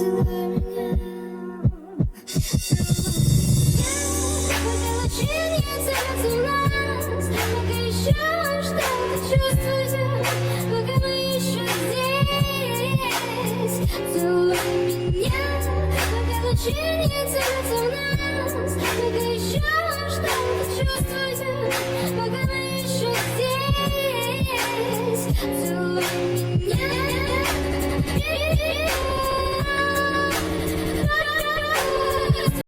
поцелуй меня. Пока лучи не целятся в нас, пока еще что-то чувствую, пока мы еще здесь. Целуй меня, пока лучи не целятся в нас, пока еще что-то чувствую, пока мы еще здесь. Целуй меня.